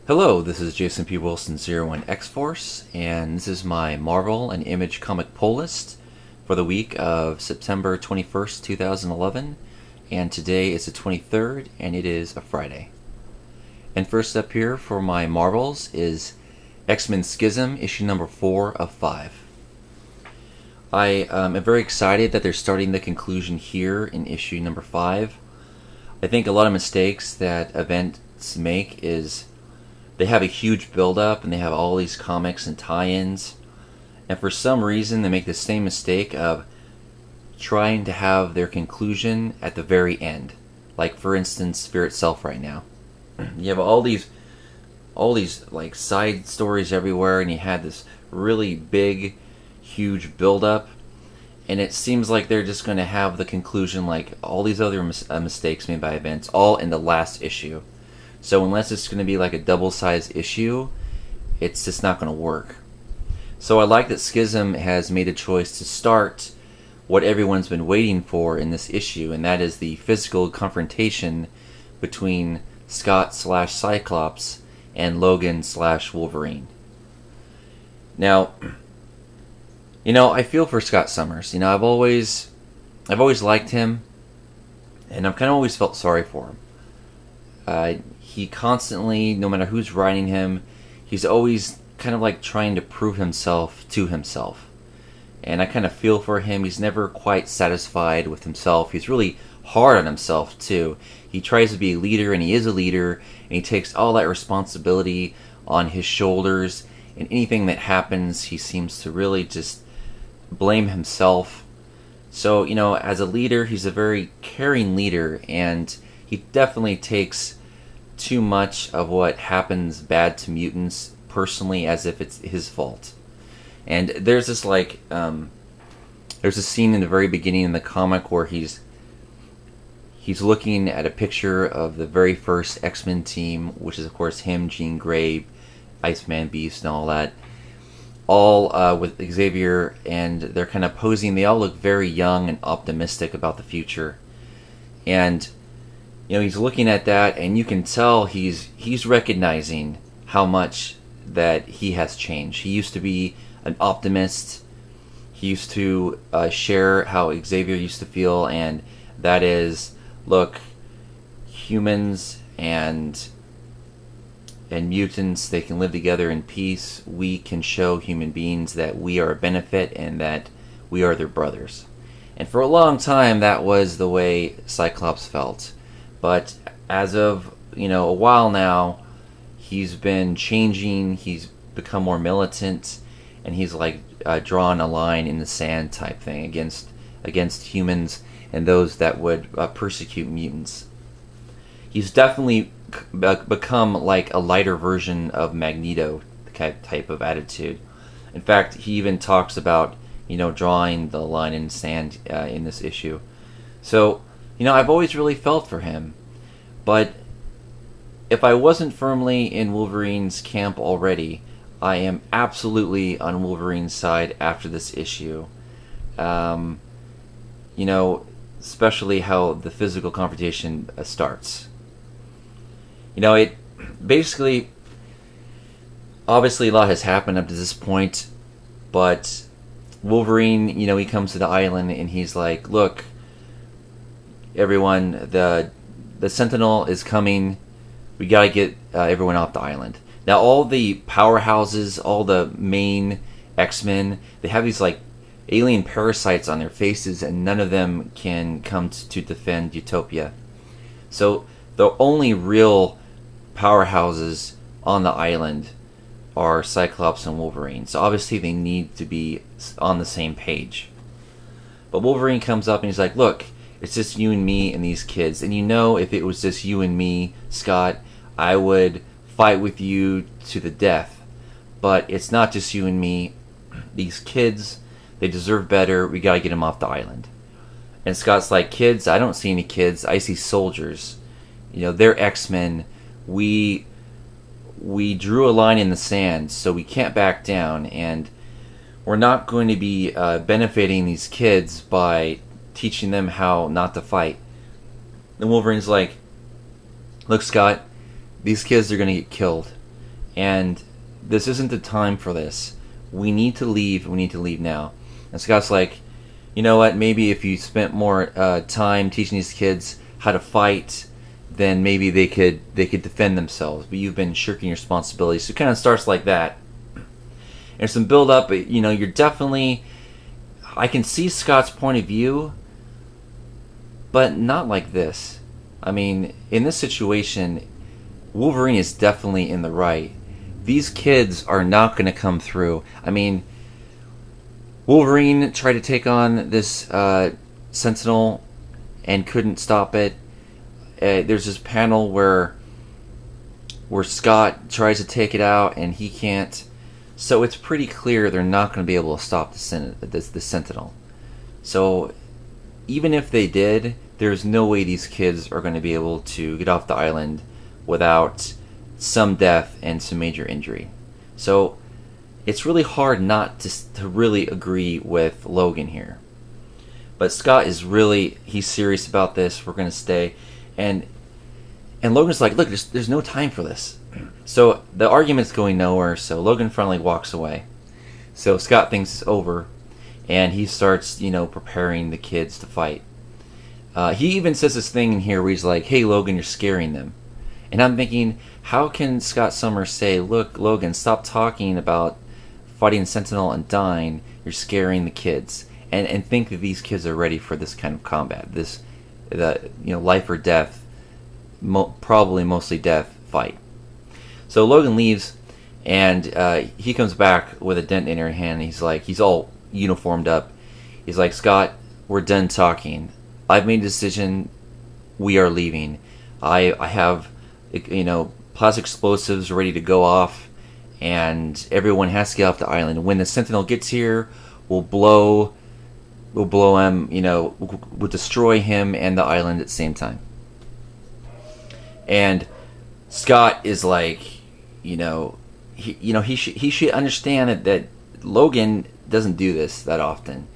Hello, this is Jason P. Wilson 01 X-Force, and this is my Marvel and Image comic pull list for the week of September 21st, 2011, and today is the 23rd, and it is a Friday. And first up here for my Marvels is X-Men Schism, issue number 4 of 5. I am very excited that they're starting the conclusion here in issue number 5. I think a lot of mistakes that events make is they have a huge build-up and they have all these comics and tie-ins, and for some reason they make the same mistake of trying to have their conclusion at the very end. Like for instance, Spirit Self right now. You have all these like side stories everywhere, and you had this really big, huge build-up, and it seems like they're just going to have the conclusion like all these other mistakes made by events all in the last issue. So unless it's going to be like a double-sized issue, it's just not going to work. So I like that Schism has made a choice to start what everyone's been waiting for in this issue, and that is the physical confrontation between Scott/Cyclops and Logan/Wolverine. Now, I feel for Scott Summers. I've always liked him, and I've kind of always felt sorry for him. He constantly, no matter who's writing him, he's always kind of like trying to prove himself to himself. And I kind of feel for him. He's never quite satisfied with himself. He's really hard on himself too. He tries to be a leader, and he is a leader, and he takes all that responsibility on his shoulders, and anything that happens, he seems to really just blame himself. So, as a leader, he's a very caring leader, and he definitely takes too much of what happens bad to mutants personally as if it's his fault. And there's this there's a scene in the very beginning in the comic where he's looking at a picture of the very first X-Men team, which is of course him, Jean Grey, Iceman, Beast, and all that, all with Xavier, and they're kind of posing. They all look very young and optimistic about the future, and he's looking at that, and you can tell he's recognizing how much that he has changed. He used to be an optimist. He used to share how Xavier used to feel, and that is, look, humans and mutants, they can live together in peace. We can show human beings that we are a benefit and that we are their brothers. And for a long time, that was the way Cyclops felt. But as of, a while now, he's been changing. He's become more militant, and he's like drawn a line in the sand type thing against humans and those that would persecute mutants. He's definitely become like a lighter version of Magneto type of attitude. In fact, he even talks about drawing the line in sand in this issue. So I've always really felt for him, but if I wasn't firmly in Wolverine's camp already, I am absolutely on Wolverine's side after this issue. Especially how the physical confrontation starts. It basically, obviously a lot has happened up to this point, but Wolverine, he comes to the island and he's like, look, everyone, the Sentinel is coming. We gotta get everyone off the island. Now, all the powerhouses, all the main X-Men, they have these like alien parasites on their faces, and none of them can come to defend Utopia. So the only real powerhouses on the island are Cyclops and Wolverine. So obviously they need to be on the same page. But Wolverine comes up and he's like, look, it's just you and me and these kids. And if it was just you and me, Scott, I would fight with you to the death. But it's not just you and me. These kids, they deserve better. We gotta get them off the island. And Scott's like, kids? I don't see any kids. I see soldiers. They're X-Men. We drew a line in the sand, so we can't back down. And we're not going to be benefiting these kids by teaching them how not to fight. And Wolverine's like, look, Scott, these kids are going to get killed. and this isn't the time for this. We need to leave. We need to leave now. And Scott's like, you know what? Maybe if you spent more time teaching these kids how to fight, then maybe they could defend themselves. But you've been shirking your responsibilities. So it kind of starts like that. There's some build up. You know, you're definitely. I can see Scott's point of view, but not like this. I mean, in this situation, Wolverine is definitely in the right. These kids are not going to come through. I mean, Wolverine tried to take on this Sentinel and couldn't stop it. There's this panel where Scott tries to take it out and he can't. So it's pretty clear they're not going to be able to stop the Sentinel. So even if they did, there's no way these kids are going to be able to get off the island without some death and some major injury. So it's really hard not to really agree with Logan here. But Scott is he's serious about this. We're going to stay. And Logan's like, look, there's no time for this. So the argument's going nowhere, so Logan finally walks away. So Scott thinks it's over, and he starts, preparing the kids to fight. He even says this thing in here where he's like, hey, Logan, you're scaring them. And I'm thinking, how can Scott Summers say, look, Logan, stop talking about fighting Sentinel and dying, you're scaring the kids. And think that these kids are ready for this kind of combat, life or death, probably mostly death fight. So Logan leaves, and he comes back with a dent in her hand. He's all uniformed up. He's like, Scott, we're done talking. I've made a decision. We are leaving. I have, plastic explosives ready to go off, and everyone has to get off the island. When the Sentinel gets here, we'll blow him. We'll destroy him and the island at the same time. And Scott is like, he should understand that Logan doesn't do this that often,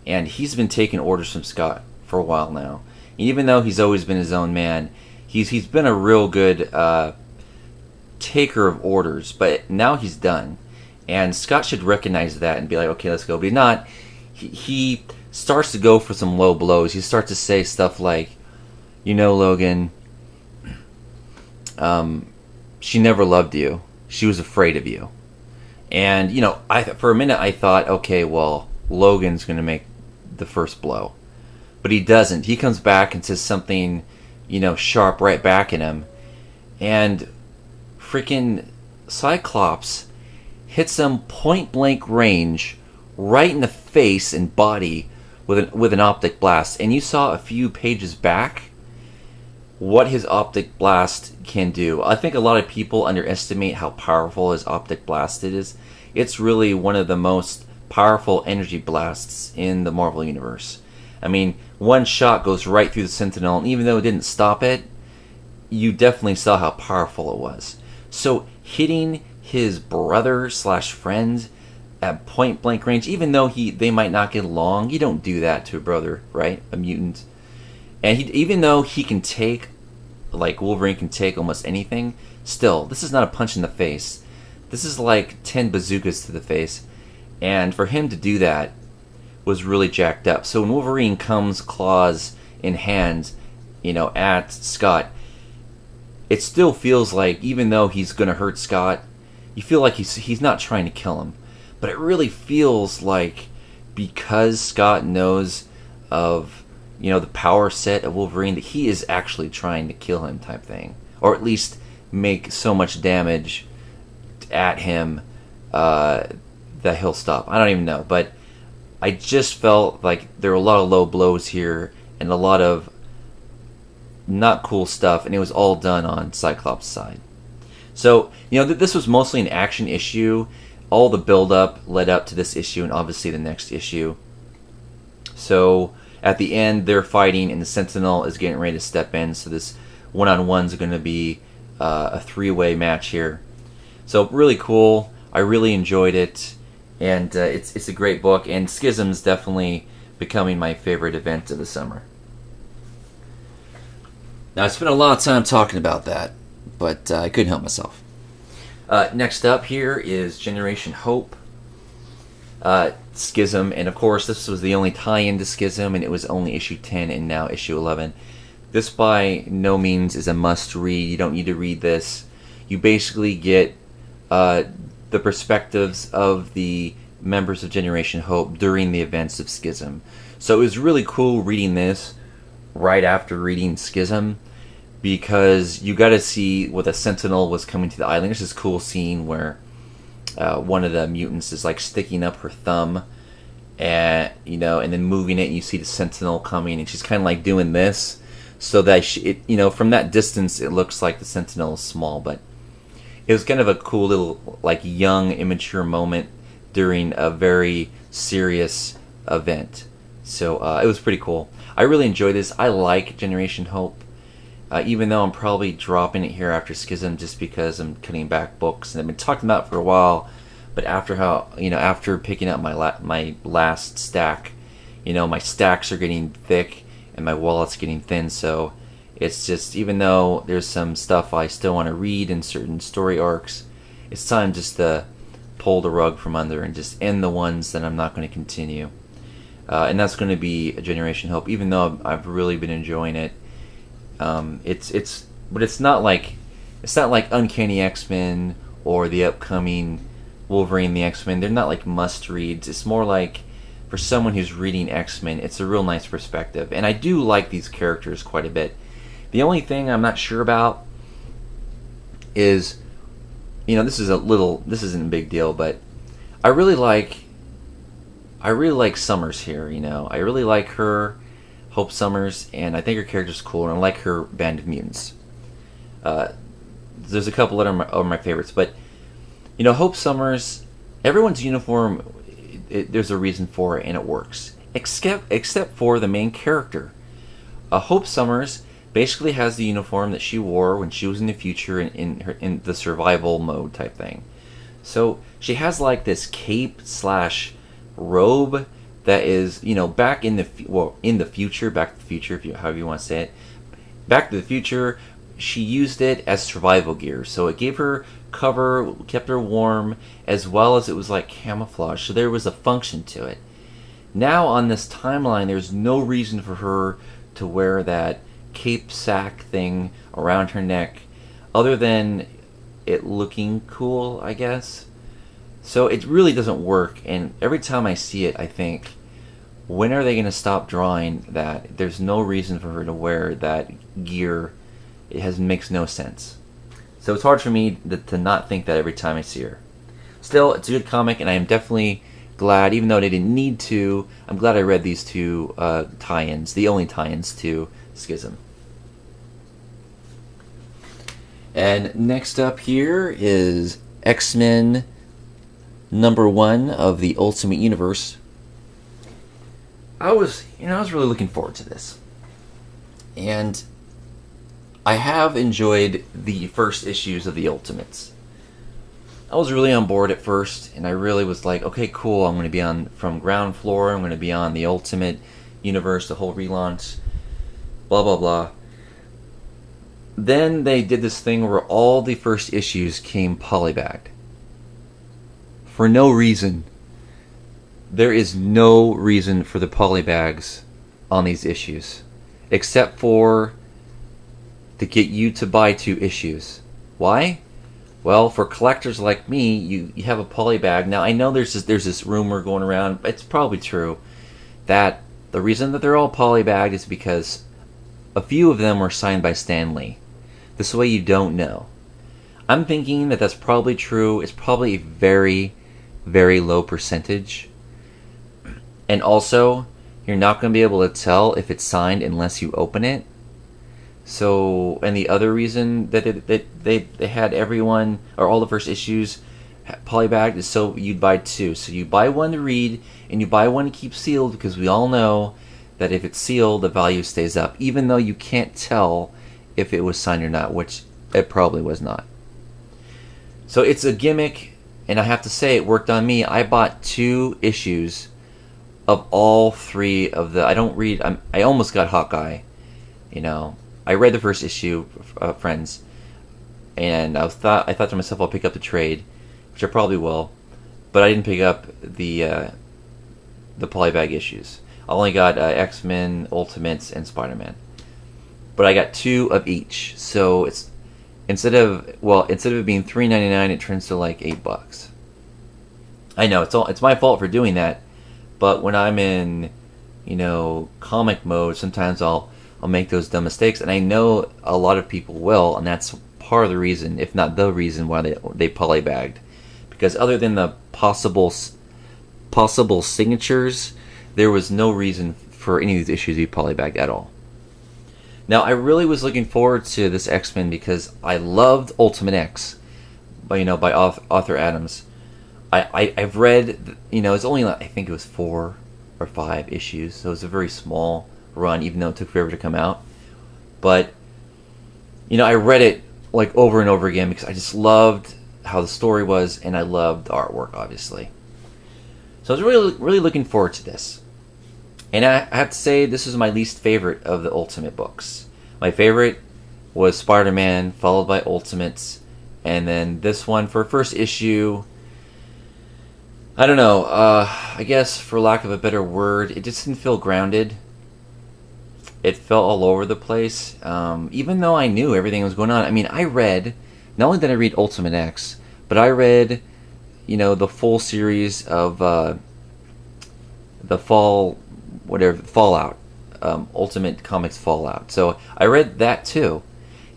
and he's been taking orders from Scott for a while now. And even though he's always been his own man, he's been a real good taker of orders. But now he's done, and Scott should recognize that and be like, okay, let's go. But he's not. He starts to go for some low blows. He starts to say stuff like, Logan, she never loved you. She was afraid of you. And, for a minute I thought, okay, well, Logan's going to make the first blow. But he doesn't. He comes back and says something, sharp right back at him. And freaking Cyclops hits him point blank range right in the face and body with an optic blast. And you saw a few pages back what his optic blast can do. I think a lot of people underestimate how powerful his optic blast is. It's really one of the most powerful energy blasts in the Marvel Universe. I mean, one shot goes right through the Sentinel, and even though it didn't stop it, you definitely saw how powerful it was. So hitting his brother/friend at point blank range, even though they might not get along, you don't do that to a brother, right? A mutant. And even though he can take, like Wolverine can take almost anything, still, this is not a punch in the face. This is like 10 bazookas to the face. And for him to do that was really jacked up. So when Wolverine comes claws in hand, at Scott, it still feels like, even though he's going to hurt Scott, you feel like he's not trying to kill him. But it really feels like, because Scott knows of the power set of Wolverine, that he is actually trying to kill him type thing. Or at least make so much damage at him that he'll stop. I don't even know. But I just felt like there were a lot of low blows here and a lot of not cool stuff. And it was all done on Cyclops' side. So, this was mostly an action issue. All the build-up led up to this issue and obviously the next issue. So at the end, they're fighting, and the Sentinel is getting ready to step in. So this one-on-one is going to be a three-way match here. So really cool. I really enjoyed it, and it's a great book. And Schism's definitely becoming my favorite event of the summer. Now I spent a lot of time talking about that, but I couldn't help myself. Next up here is Generation Hope, Schism, and of course this was the only tie-in to Schism, and it was only issue 10 and now issue 11. This by no means is a must-read. You don't need to read this. You basically get the perspectives of the members of Generation Hope during the events of Schism. So it was really cool reading this right after reading Schism, because you got to see what the Sentinel was coming to the island. There's this cool scene where one of the mutants is like sticking up her thumb, and and then moving it, and you see the Sentinel coming, and she's kind of like doing this, so that from that distance it looks like the Sentinel is small, but it was kind of a cool little like young, immature moment during a very serious event. So it was pretty cool. I really enjoyed this. I like Generation Hope. Even though I'm probably dropping it here after Schism just because I'm cutting back books, and I've been talking about it for a while, but after picking up my last stack, my stacks are getting thick and my wallet's getting thin, so it's just, even though there's some stuff I still want to read in certain story arcs, it's time just to pull the rug from under and just end the ones that I'm not going to continue. And that's going to be a Generation Hope, even though I've really been enjoying it. But it's not like Uncanny X-Men or the upcoming Wolverine the X-Men. They're not like must reads. It's more like, for someone who's reading X-Men, it's a real nice perspective. And I do like these characters quite a bit. The only thing I'm not sure about is, this isn't a big deal, but I really like Summers here. I really like her, Hope Summers, and I think her character's cool, and I like her band of mutants. There's a couple that are my favorites, but Hope Summers, everyone's uniform, there's a reason for it, and it works, except for the main character. Hope Summers basically has the uniform that she wore when she was in the future in the survival mode type thing. So she has like this cape / robe that is, back in the future, if however you want to say it. Back to the Future, she used it as survival gear, so it gave her cover, kept her warm, as well as it was like camouflage, so there was a function to it. Now on this timeline, there's no reason for her to wear that cape sack thing around her neck, other than it looking cool, I guess. So it really doesn't work, and every time I see it, I think, when are they going to stop drawing that? There's no reason for her to wear that gear. It makes no sense. So it's hard for me to not think that every time I see her. Still, it's a good comic, and I am definitely glad, even though they didn't need to, I'm glad I read these two tie-ins, the only tie-ins to Schism. And next up here is X-Men #1 of the Ultimate Universe. I was really looking forward to this, and I have enjoyed the first issues of the Ultimates. I was really on board at first, and I really was like, okay, cool, I'm going to be on from ground floor, I'm going to be on the Ultimate Universe, the whole relaunch, blah blah blah. Then they did this thing where all the first issues came polybagged. For no reason. There is no reason for the polybags on these issues, except for to get you to buy 2 issues. Why? Well, for collectors like me, you have a polybag. Now I know there's this rumor going around, it's probably true, that the reason that they're all polybagged is because a few of them were signed by Stan Lee. This way you don't know. I'm thinking that that's probably true. It's probably a very, very low percentage. And also, you're not going to be able to tell if it's signed unless you open it. So, and the other reason that they had everyone, or all the first issues, polybagged is so you'd buy 2. So you buy one to read, and you buy one to keep sealed, because we all know that if it's sealed, the value stays up, even though you can't tell if it was signed or not, which it probably was not. So it's a gimmick, and I have to say, it worked on me. I bought 2 issues of all 3 of the... I almost got Hawkeye, I read the first issue, Friends. and I thought to myself I'll pick up the trade, which I probably will, but I didn't pick up the polybag issues. I only got X-Men, Ultimates, and Spider-Man, but I got 2 of each. So it's instead of it being $3.99, it turns to like $8. I know it's my fault for doing that, but when I'm in comic mode, sometimes I'll make those dumb mistakes, and I know a lot of people will, and that's part of the reason, if not the reason, why they polybagged. Because other than the possible signatures, there was no reason for any of these issues to be polybagged at all. Now, I really was looking forward to this X-Men because I loved Ultimate X, by Arthur Adams. I've read, it's only, I think it was 4 or 5 issues, so it was a very small run, even though it took forever to come out. But I read it like over and over again because I just loved how the story was, and I loved the artwork, obviously. So I was really looking forward to this. And I have to say, this is my least favorite of the Ultimate books. My favorite was Spider-Man, followed by Ultimates, and then this one for first issue. I don't know, I guess for lack of a better word, it just didn't feel grounded. It felt all over the place, even though I knew everything was going on. I mean, I read, not only did I read Ultimate X, but I read, the full series of the Fallout, Ultimate Comics Fallout. So I read that too.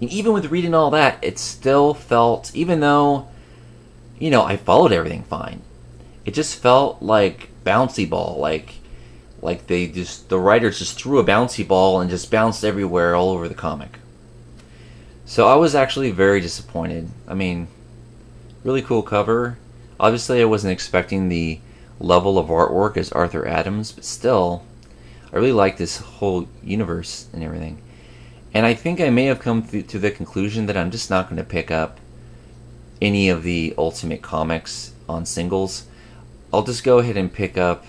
And even with reading all that, it still felt, even though, I followed everything fine, it just felt like bouncy ball, like the writers just threw a bouncy ball and just bounced everywhere all over the comic. So I was actually very disappointed. I mean, really cool cover. Obviously I wasn't expecting the level of artwork as Arthur Adams, but still, I really like this whole universe and everything. And I think I may have come to the conclusion that I'm just not going to pick up any of the Ultimate comics on singles. I'll just go ahead and pick up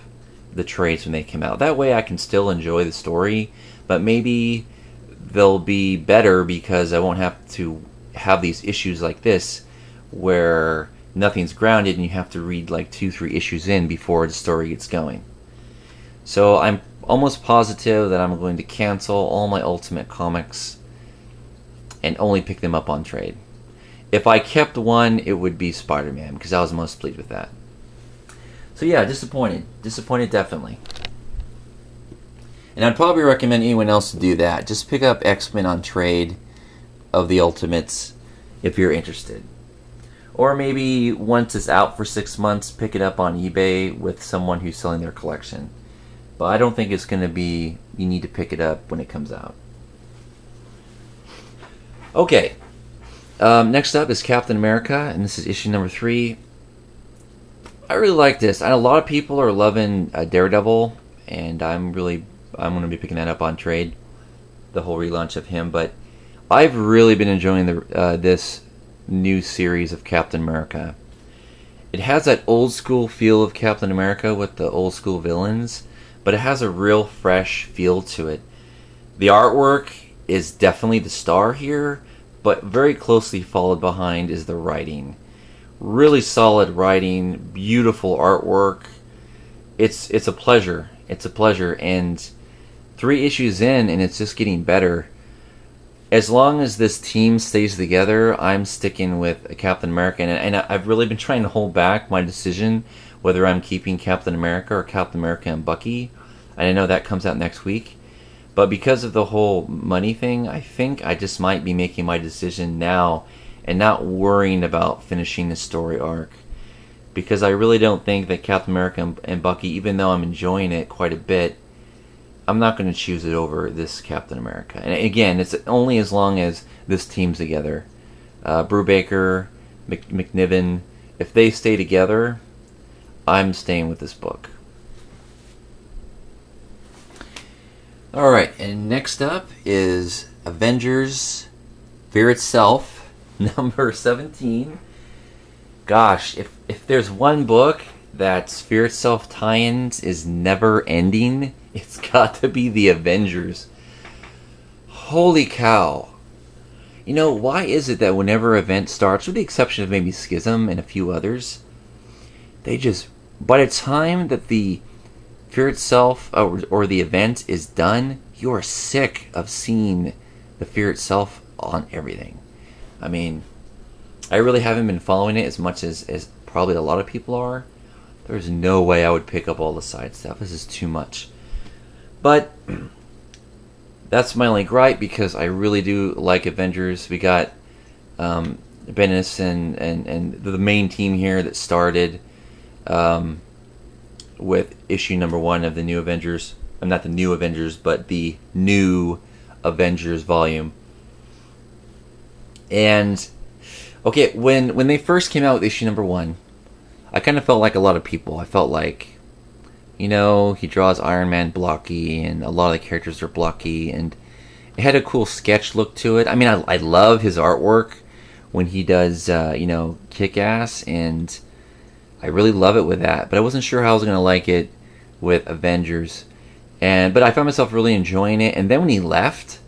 the trades when they come out. That way I can still enjoy the story, but maybe they'll be better because I won't have to have these issues like this where nothing's grounded and you have to read like 2-3 issues in before the story gets going. So I'm almost positive that I'm going to cancel all my Ultimate comics and only pick them up on trade. If I kept one, it would be Spider-Man because I was most pleased with that. So yeah, disappointed. Disappointed definitely. And I'd probably recommend anyone else to do that. Just pick up X-Men on trade of the Ultimates if you're interested. Or maybe once it's out for 6 months, pick it up on eBay with someone who's selling their collection. But I don't think it's going to be, you need to pick it up when it comes out. Okay. Next up is Captain America, and this is issue number 3. I really like this. A lot of people are loving Daredevil, and I'm going to be picking that up on trade, the whole relaunch of him. But I've really been enjoying this new series of Captain America. It has that old school feel of Captain America with the old school villains, but it has a real fresh feel to it. The artwork is definitely the star here, but very closely followed behind is the writing. Really solid writing, beautiful artwork. It's a pleasure. It's a pleasure, and 3 issues in, and it's just getting better. As long as this team stays together, I'm sticking with Captain America, and I've really been trying to hold back my decision whether I'm keeping Captain America or Captain America and Bucky. And I know that comes out next week, but because of the whole money thing, I think I just might be making my decision now and not worrying about finishing the story arc, because I really don't think that Captain America and Bucky, even though I'm enjoying it quite a bit, I'm not going to choose it over this Captain America. And again, it's only as long as this team's together. Brubaker, McNiven, if they stay together, I'm staying with this book. Alright, and next up is Avengers Fear Itself, number 17. Gosh, if there's one book that Fear Itself tie-ins is never ending, it's got to be the Avengers. Holy cow. why is it that whenever an event starts, with the exception of maybe Schism and a few others, they just, by the time that the fear itself or the event is done, you are sick of seeing the fear itself on everything. I mean, I really haven't been following it as much as probably a lot of people are. There's no way I would pick up all the side stuff. This is too much. But that's my only gripe, because I really do like Avengers. We got Bendis and the main team here that started with issue number 1 of the new Avengers. Not the new Avengers, but the new Avengers volume. And okay, when they first came out with issue number 1, I kind of felt like a lot of people. I felt like, he draws Iron Man blocky, and a lot of the characters are blocky, and it had a cool sketch look to it. I mean, I love his artwork when he does, Kick-Ass, and I really love it with that. But I wasn't sure how I was going to like it with Avengers. But I found myself really enjoying it. And then when he left,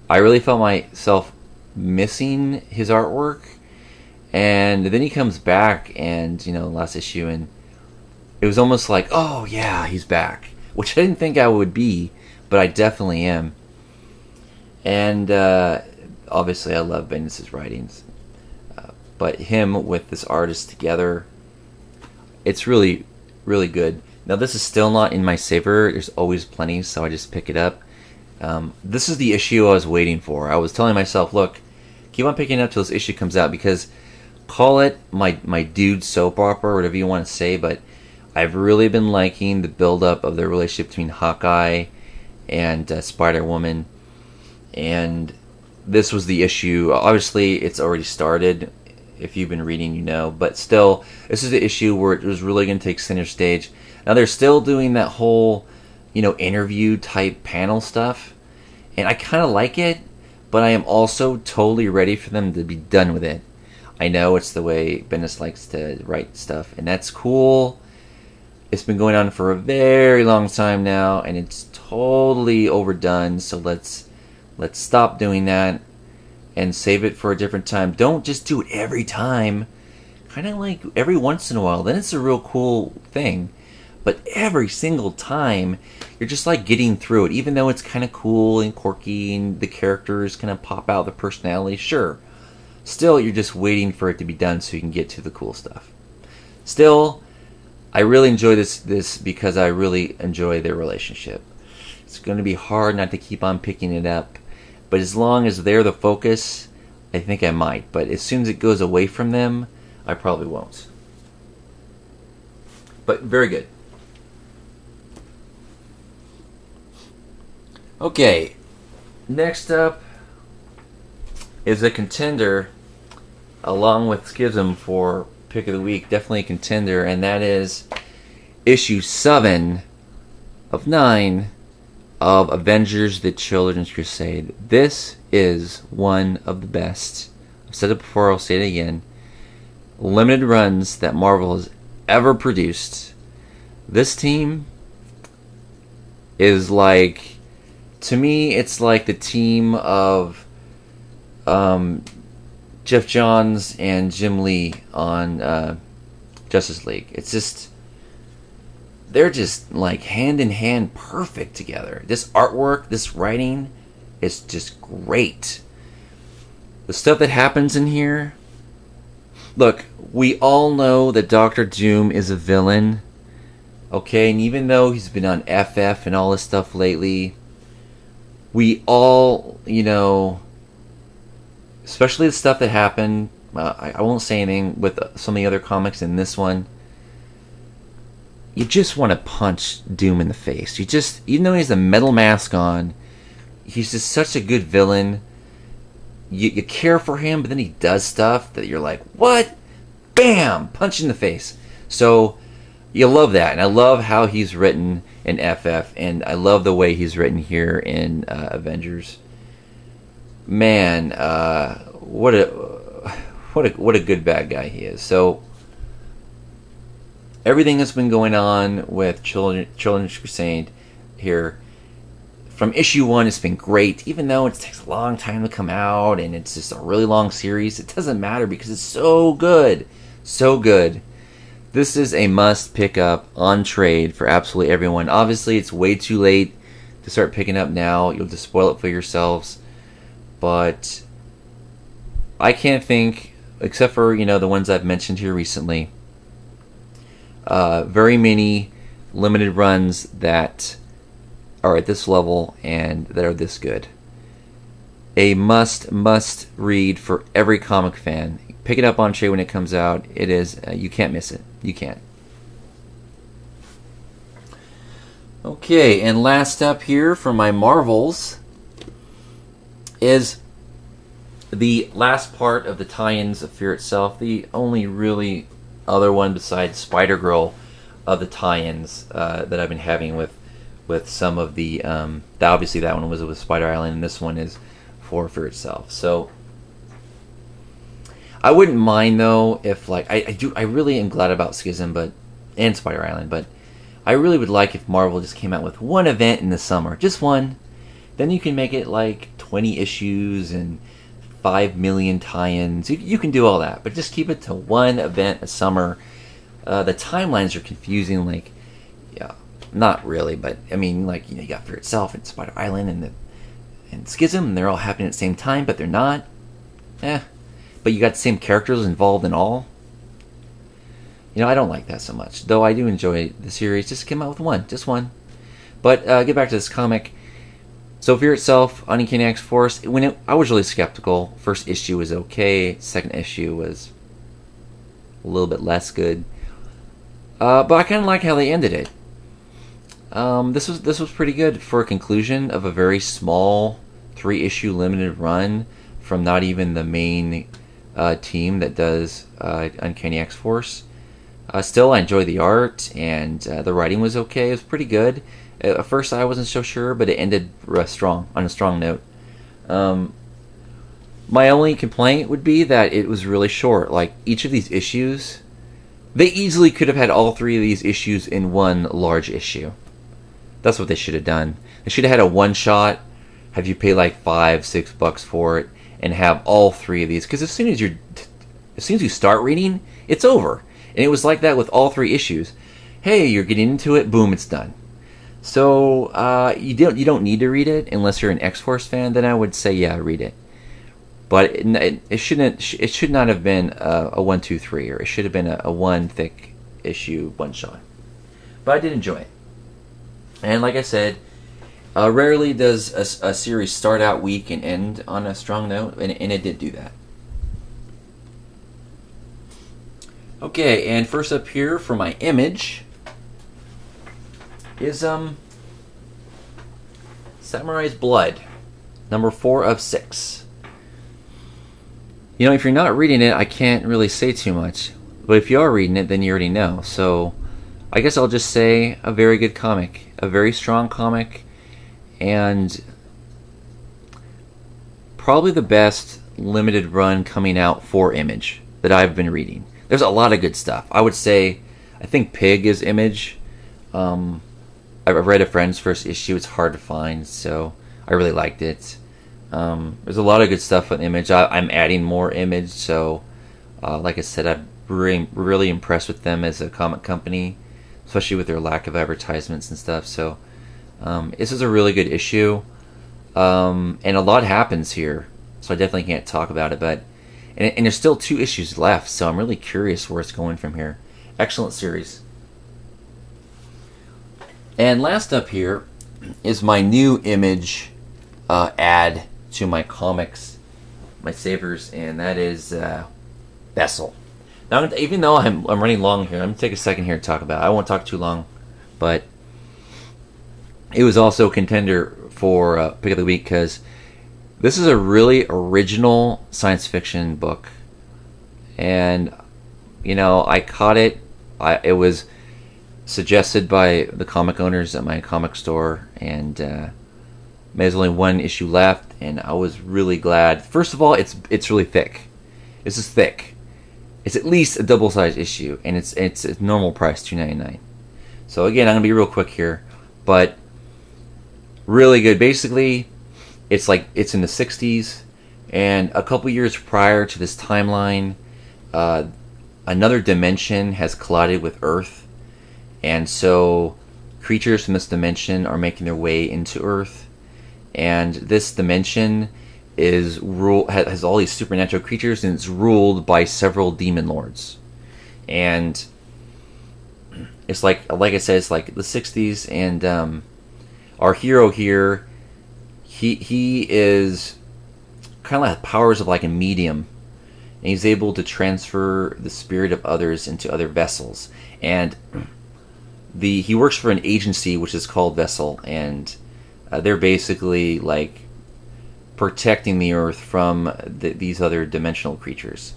I really felt myself missing his artwork. And then he comes back, and last issue, and it was almost like, oh yeah, he's back, which I didn't think I would be, but I definitely am. And obviously I love Bendis' writings, but him with this artist together, it's really, really good. Now this is still not in my saver. There's always plenty, so I just pick it up. This is the issue I was waiting for. I was telling myself, look, keep on picking it up till this issue comes out, because call it my dude soap opera, or whatever you want to say, but I've really been liking the build-up of the relationship between Hawkeye and Spider-Woman. And this was the issue. Obviously, it's already started. If you've been reading, But still, this is the issue where it was really going to take center stage. Now, they're still doing that whole, interview-type panel stuff. And I kind of like it, but I am also totally ready for them to be done with it. I know it's the way Bendis likes to write stuff, and that's cool. It's been going on for a very long time now, and it's totally overdone. So let's stop doing that and save it for a different time. Don't just do it every time. Kind of like every once in a while, then it's a real cool thing. But every single time, you're just like getting through it, even though it's kind of cool and quirky and the characters kind of pop out, the personality. Sure. Still, you're just waiting for it to be done so you can get to the cool stuff. Still, I really enjoy this because I really enjoy their relationship. It's going to be hard not to keep on picking it up, but as long as they're the focus, I think I might. But as soon as it goes away from them, I probably won't. But very good. Okay, next up is a contender, along with Schism, for pick of the week. Definitely a contender, and that is issue 7 of 9 of Avengers: The Children's Crusade. This is one of the best, I've said it before, I'll say it again, limited runs that Marvel has ever produced. This team is like, to me, it's like the team of Jeff Johns and Jim Lee on Justice League. It's just, they're just like hand in hand perfect together. This artwork, this writing is just great. The stuff that happens in here, look, we all know that Doctor Doom is a villain, okay, and even though he's been on FF and all this stuff lately, we all, especially the stuff that happened, I won't say anything with some of the other comics in this one, you just want to punch Doom in the face. You just, even though he has a metal mask on, he's just such a good villain. You care for him, but then he does stuff that you're like, what? Bam! Punch in the face. So, you love that. And I love how he's written in FF, and I love the way he's written here in Avengers. Man, what a good bad guy he is. So everything that's been going on with Children's Crusade here, from issue 1, it's been great. Even though it takes a long time to come out and it's just a really long series, it doesn't matter because it's so good. So good. This is a must pick up on trade for absolutely everyone. Obviously, it's way too late to start picking up now. You'll just spoil it for yourselves. But I can't think, except for, the ones I've mentioned here recently, very many limited runs that are at this level and that are this good. A must read for every comic fan. Pick it up on trade when it comes out. It is, you can't miss it. You can't. Okay, and last up here for my Marvels is the last part of the tie-ins of Fear Itself. The only really other one besides Spider-Girl of the tie-ins that I've been having with some of the obviously that one was with Spider Island, and this one is for Fear Itself. So I wouldn't mind though if I really am glad about Schism and Spider Island, but I really would like if Marvel just came out with one event in the summer, just one. Then you can make it like 20 issues and 5 million tie-ins. You can do all that, but just keep it to one event a summer. The timelines are confusing, not really, but I mean, you got Fear Itself and Spider Island and Schism, and they're all happening at the same time, but they're not. But you got the same characters involved in all. I don't like that so much, though I do enjoy the series. Just come out with one, just one. But get back to this comic. So Fear Itself, Uncanny X-Force. I was really skeptical. First issue was okay. Second issue was a little bit less good. But I kind of like how they ended it. This was pretty good for a conclusion of a very small 3-issue limited run from not even the main team that does Uncanny X-Force. Still, I enjoyed the art, and the writing was okay. It was pretty good. At first, I wasn't so sure, but it ended strong, on a strong note. My only complaint would be that it was really short. Each of these issues, they easily could have had all 3 of these issues in one large issue. That's what they should have done. They should have had a one-shot, have you pay $5-6 for it, and have all 3 of these. Because as soon as you start reading, it's over. And it was like that with all 3 issues. Hey, you're getting into it, boom, it's done. So you don't need to read it unless you're an X-Force fan. Then I would say, yeah, read it. But it should not have been a 1, 2, 3, or it should have been a one thick issue one shot. But I did enjoy it. And like I said, rarely does a series start out weak and end on a strong note, and it did do that. Okay, and first up here for my Image is Samurai's Blood, number 4 of 6. If you're not reading it, I can't really say too much. But if you are reading it, then you already know. So I guess I'll just say a very good comic, a very strong comic, and probably the best limited run coming out for Image that I've been reading. There's a lot of good stuff. I think Pig is Image. I've read a friend's first issue. It's hard to find, so I really liked it. There's a lot of good stuff on Image. I'm adding more Image, so like I said, I'm really impressed with them as a comic company, especially with their lack of advertisements and stuff. So this is a really good issue, and a lot happens here, so I definitely can't talk about it. But and there's still 2 issues left, so I'm really curious where it's going from here. Excellent series. And last up here is my new Image add to my comics, my savers, and that is Vescell. Now, even though I'm running long here, I'm going to take a second here to talk about it. I won't talk too long, but it was also a contender for Pick of the Week because this is a really original science fiction book. And, I caught it. It was suggested by the comic owners at my comic store, and there's only 1 issue left, and I was really glad. First of all, it's really thick. This is thick. It's at least a double-sized issue, and it's a normal price, $2.99. So again, I'm gonna be real quick here, but Really good. Basically, it's like it's in the 60s, and a couple years prior to this timeline, uh, another dimension has collided with Earth, and so creatures from this dimension are making their way into Earth, and this dimension has all these supernatural creatures, and it's ruled by several demon lords. And it's like I said, it's like the 60s, and our hero here, he is kind of like powers of like a medium, and he's able to transfer the spirit of others into other vessels. And he works for an agency which is called Vescell, and they're basically like protecting the Earth from these other dimensional creatures.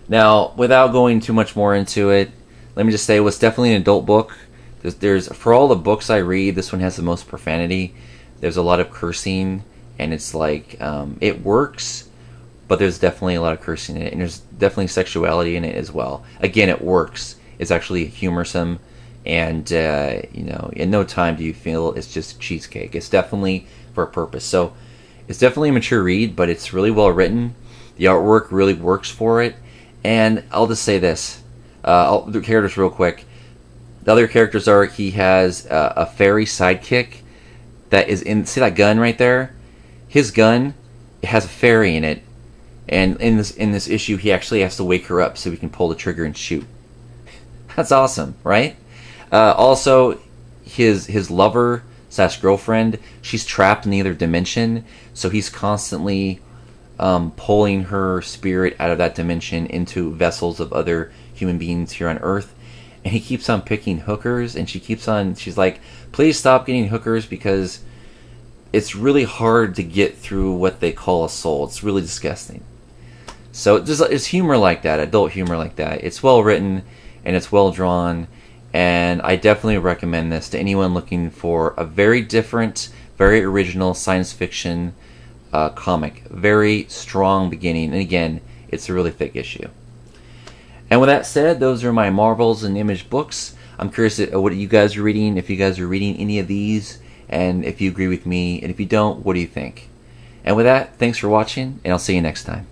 Now, without going too much more into it, let me just say it was definitely an adult book. There's for all the books I read, this one has the most profanity. There's a lot of cursing, and it's like it works, but there's definitely a lot of cursing in it, and there's definitely sexuality in it as well. Again, it works. It's actually humorsome, and in no time do you feel it's just cheesecake. It's definitely for a purpose. So it's definitely a mature read, but it's really well written. The artwork really works for it, and I'll just say this: the characters real quick. The other characters are, he has a fairy sidekick that is in, see that gun right there? His gun, it has a fairy in it, and in this issue he actually has to wake her up so he can pull the trigger and shoot. That's awesome, right? Also, his lover / girlfriend, she's trapped in the other dimension, so he's constantly pulling her spirit out of that dimension into vessels of other human beings here on Earth. And he keeps on picking hookers, and she's like, please stop getting hookers, because it's really hard to get through what they call a soul. It's really disgusting. So it's humor like that, adult humor like that. It's well written, and it's well drawn, and I definitely recommend this to anyone looking for a very different, very original science fiction comic. Very strong beginning, and again, it's a really thick issue. And with that said, those are my Marvels and Image books. I'm curious what you guys are reading, if you guys are reading any of these, and if you agree with me, and if you don't, what do you think? And with that, thanks for watching, and I'll see you next time.